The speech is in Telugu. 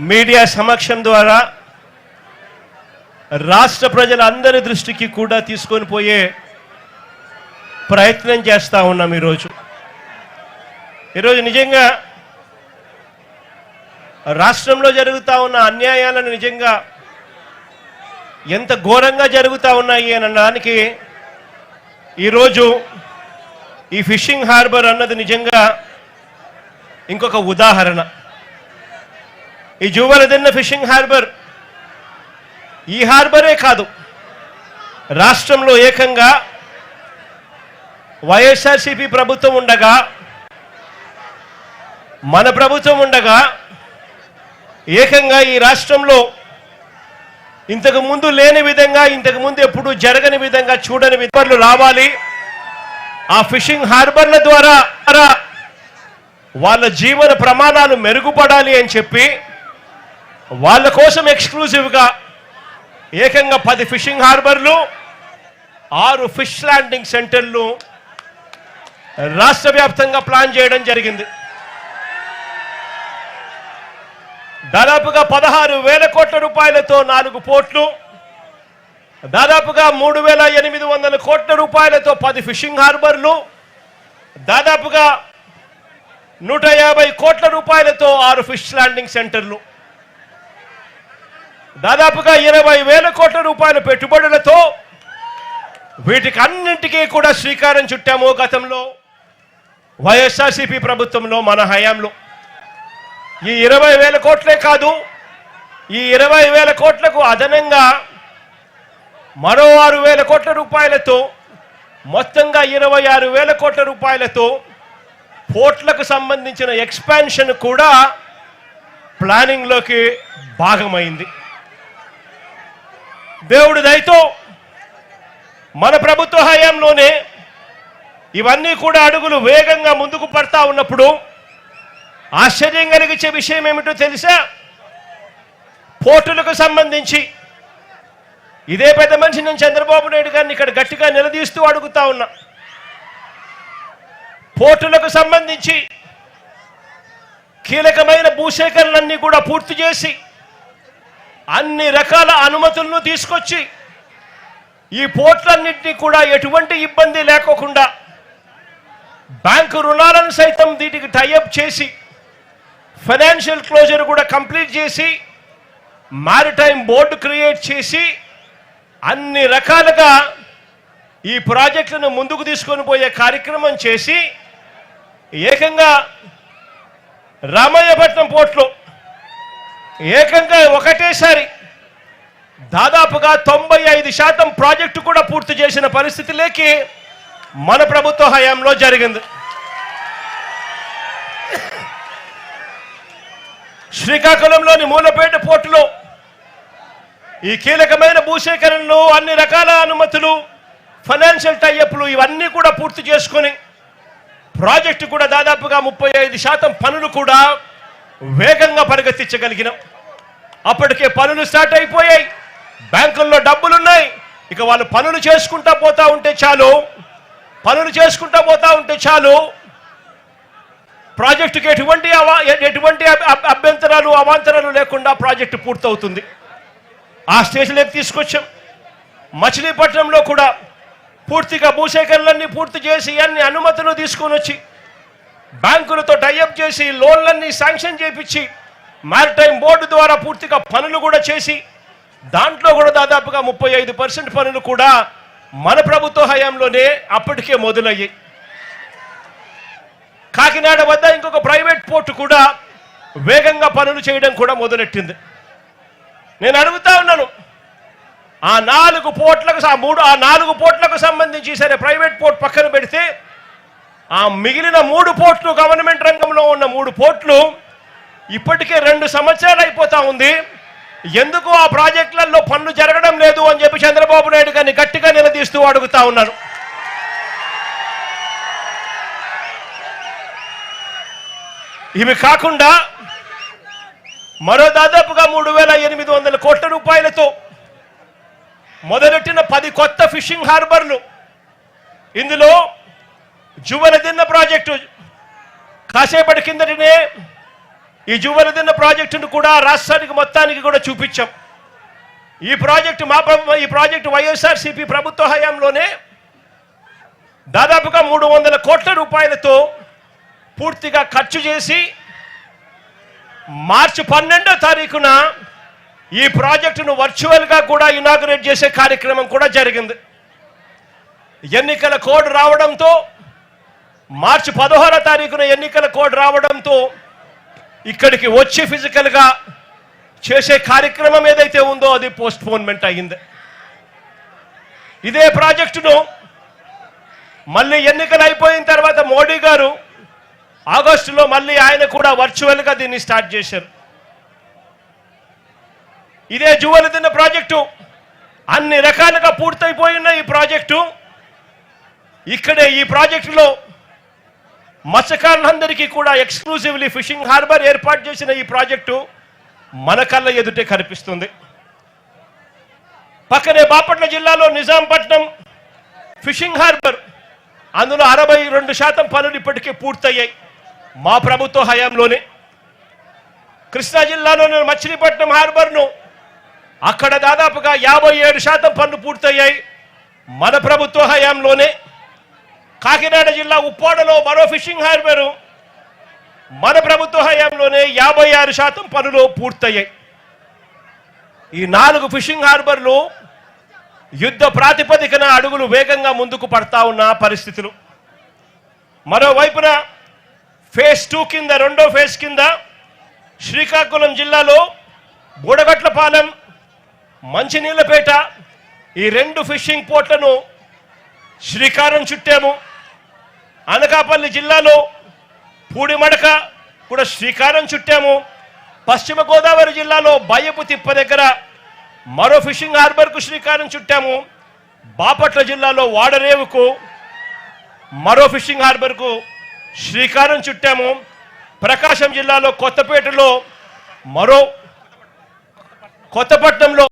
మీడియా సమక్షం ద్వారా రాష్ట్ర ప్రజలందరి దృష్టికి కూడా తీసుకొని పోయే ప్రయత్నం చేస్తూ ఉన్నాం. ఈరోజు నిజంగా రాష్ట్రంలో జరుగుతూ ఉన్న అన్యాయాలను నిజంగా ఎంత ఘోరంగా జరుగుతూ ఉన్నాయి అని అనడానికి ఈరోజు ఈ ఫిషింగ్ హార్బర్ అన్నది నిజంగా ఇంకొక ఉదాహరణ. ఈ జువలదిన్న ఫిషింగ్ హార్బర్ ఈ హార్బరే కాదు, రాష్ట్రంలో ఏకంగా వైఎస్ఆర్సీపీ ప్రభుత్వం ఉండగా, మన ప్రభుత్వం ఉండగా ఏకంగా ఈ రాష్ట్రంలో ఇంతకు ముందు లేని విధంగా, ఇంతకు ముందు ఎప్పుడు జరగని విధంగా, చూడని విధంగా రావాలి. ఆ ఫిషింగ్ హార్బర్ల ద్వారా వాళ్ళ జీవన ప్రమాణాలు మెరుగుపడాలి అని చెప్పి వాళ్ళ కోసం ఎక్స్క్లూజివ్గా ఏకంగా 10 ఫిషింగ్ హార్బర్లు, 6 ఫిష్ ల్యాండింగ్ సెంటర్లు రాష్ట్ర వ్యాప్తంగా ప్లాన్ చేయడం జరిగింది. దాదాపుగా 16,000 కోట్ల రూపాయలతో 4 పోర్ట్లు, దాదాపుగా 3,800 కోట్ల రూపాయలతో 10 ఫిషింగ్ హార్బర్లు, దాదాపుగా 150 కోట్ల రూపాయలతో 6 ఫిష్ ల్యాండింగ్ సెంటర్లు, దాదాపుగా 20,000 కోట్ల రూపాయల పెట్టుబడులతో వీటికి అన్నింటికీ కూడా శ్రీకారం చుట్టాము. గతంలో వైఎస్ఆర్సీపీ ప్రభుత్వంలో మన హయాంలో ఈ 20,000 కోట్లే కాదు, ఈ 20,000 కోట్లకు అదనంగా మరో 6,000 కోట్ల రూపాయలతో మొత్తంగా 26,000 కోట్ల రూపాయలతో పోర్ట్లకు సంబంధించిన ఎక్స్పాన్షన్ కూడా ప్లానింగ్లోకి భాగమైంది. దేవుడి దయతో మన ప్రభుత్వ హయాంలోనే ఇవన్నీ కూడా అడుగులు వేగంగా ముందుకు పడతా ఉన్నప్పుడు ఆశ్చర్యం కలిగించే విషయం ఏమిటో తెలుసా? పోర్టులకు సంబంధించి ఇదే పెద్ద మనిషి నేను చంద్రబాబు నాయుడు గారిని ఇక్కడ గట్టిగా నిలదీస్తూ అడుగుతా ఉన్నా. పోర్టులకు సంబంధించి కీలకమైన భూసేకరణలన్నీ కూడా పూర్తి చేసి అన్ని రకాల అనుమతులను తీసుకొచ్చి ఈ పోర్ట్లన్నింటినీ కూడా ఎటువంటి ఇబ్బంది లేకోకుండా బ్యాంకు రుణాలను సైతం వీటికి టైఅప్ చేసి ఫైనాన్షియల్ క్లోజర్ కూడా కంప్లీట్ చేసి మారిటైమ్ బోర్డు క్రియేట్ చేసి అన్ని రకాలుగా ఈ ప్రాజెక్టులను ముందుకు తీసుకొని పోయే కార్యక్రమం చేసి ఏకంగా రామయ్యపట్నం పోర్టులో ఏకంగా ఒకటేసారి దాదాపుగా 95% ప్రాజెక్టు కూడా పూర్తి చేసిన పరిస్థితిలోకి మన ప్రభుత్వ హయాంలో జరిగింది. శ్రీకాకుళంలోని మూలపేట పోర్టులో ఈ కీలకమైన భూసేకరణలు, అన్ని రకాల అనుమతులు, ఫైనాన్షియల్ టైఅప్లు ఇవన్నీ కూడా పూర్తి చేసుకొని ప్రాజెక్టు కూడా దాదాపుగా 35% పనులు కూడా వేగంగా పరిగెత్తించగలిగినాం. అప్పటికే పనులు స్టార్ట్ అయిపోయాయి, బ్యాంకుల్లో డబ్బులున్నాయి. ఇక వాళ్ళు పనులు చేసుకుంటా పోతా ఉంటే చాలు ప్రాజెక్టుకి ఎటువంటి అభ్యంతరాలు అవాంతరాలు లేకుండా ప్రాజెక్టు పూర్తవుతుంది. ఆ స్టేజ్లోకి తీసుకొచ్చాం. మచిలీపట్నంలో కూడా పూర్తిగా భూసేకరణలన్నీ పూర్తి చేసి అన్ని అనుమతులు తీసుకొని వచ్చి బ్యాంకులతో టైఅప్ చేసి లోన్లన్నీ శాంక్షన్ చేయించి మారిటైమ్ బోర్డు ద్వారా పూర్తిగా పనులు కూడా చేసి దాంట్లో కూడా దాదాపుగా 35% పనులు కూడా మన ప్రభుత్వ హయాంలోనే అప్పటికే మొదలయ్యాయి. కాకినాడ వద్ద ఇంకొక ప్రైవేట్ పోర్టు కూడా వేగంగా పనులు చేయడం కూడా మొదలెట్టింది. నేను అడుగుతా ఉన్నాను, ఆ 4 పోర్ట్లకు సంబంధించి సరే ప్రైవేట్ పోర్ట్ పక్కన పెడితే ఆ మిగిలిన 3 పోర్ట్లు, గవర్నమెంట్ రంగంలో ఉన్న 3 పోర్ట్లు ఇప్పటికే 2 సంవత్సరాలు అయిపోతా ఉంది. ఎందుకు ఆ ప్రాజెక్టులలో పనులు జరగడం లేదు అని చెప్పి చంద్రబాబు నాయుడు గారిని గట్టిగా నిలదీస్తూ అడుగుతా ఉన్నాను. ఇవి కాకుండా మరో దాదాపుగా 3,800 కోట్ల రూపాయలతో మొదలెట్టిన 10 కొత్త ఫిషింగ్ హార్బర్లు, ఇందులో జువలదిన్న ప్రాజెక్టు కాసేపటి కిందటనే ఈ జువలదిన్న ప్రాజెక్టును కూడా రాష్ట్రానికి మొత్తానికి కూడా చూపించాం. ఈ ప్రాజెక్టు వైఎస్ఆర్సీపీ ప్రభుత్వ హయాంలోనే దాదాపుగా 300 కోట్ల రూపాయలతో పూర్తిగా ఖర్చు చేసి మార్చి 12వ తారీఖున ఈ ప్రాజెక్టును వర్చువల్గా కూడా ఇనాగరేట్ చేసే కార్యక్రమం కూడా జరిగింది. ఎన్నికల కోడ్ రావడంతో మార్చి 16వ తారీఖున ఎన్నికల కోడ్ రావడంతో ఇక్కడికి వచ్చి ఫిజికల్గా చేసే కార్యక్రమం ఏదైతే ఉందో అది పోస్ట్పోన్మెంట్ అయ్యింది. ఇదే ప్రాజెక్టును మళ్ళీ ఎన్నికలు అయిపోయిన తర్వాత మోడీ గారు ఆగస్టులో మళ్ళీ ఆయన కూడా వర్చువల్గా దీన్ని స్టార్ట్ చేశారు. ఇదే జువలదిన్న ప్రాజెక్టు అన్ని రకాలుగా పూర్తయిపోయిన ఈ ప్రాజెక్టు ఇక్కడే ఈ ప్రాజెక్టులో మత్స్యకారులందరికీ కూడా ఎక్స్క్లూజివ్లీ ఫిషింగ్ హార్బర్ ఏర్పాటు చేసిన ఈ ప్రాజెక్టు మన కళ్ళ ఎదుటే కనిపిస్తుంది. పక్కనే బాపట్ల జిల్లాలో నిజాంపట్నం ఫిషింగ్ హార్బర్, అందులో 62% పనులు ఇప్పటికే పూర్తయ్యాయి మా ప్రభుత్వ హయాంలోనే. కృష్ణా జిల్లాలోని మచిలీపట్నం హార్బర్ను అక్కడ దాదాపుగా 57% పనులు పూర్తయ్యాయి మన ప్రభుత్వ హయాంలోనే. కాకినాడ జిల్లా ఉప్పాడలో మరో ఫిషింగ్ హార్బరు మన ప్రభుత్వ హయాంలోనే 56% పనులు పూర్తయ్యాయి. ఈ 4 ఫిషింగ్ హార్బర్లు యుద్ధ ప్రాతిపదికన అడుగులు వేగంగా ముందుకు పడతా ఉన్న పరిస్థితులు. మరోవైపున ఫేజ్ 2 కింద, రెండో ఫేజ్ కింద శ్రీకాకుళం జిల్లాలో బూడగట్లపాలెం, మంచినీళ్ళపేట ఈ 2 ఫిషింగ్ పోర్ట్లను శ్రీకారం చుట్టాము. అనకాపల్లి జిల్లాలో పూడిమడక కూడా శ్రీకారం చుట్టాము. పశ్చిమ గోదావరి జిల్లాలో బయ్యపు తిప్ప దగ్గర మరో ఫిషింగ్ హార్బర్కు శ్రీకారం చుట్టాము. బాపట్ల జిల్లాలో వాడరేవుకు మరో ఫిషింగ్ హార్బర్కు శ్రీకారం చుట్టాము. ప్రకాశం జిల్లాలో కొత్తపేటలో మరో, కొత్తపట్నంలో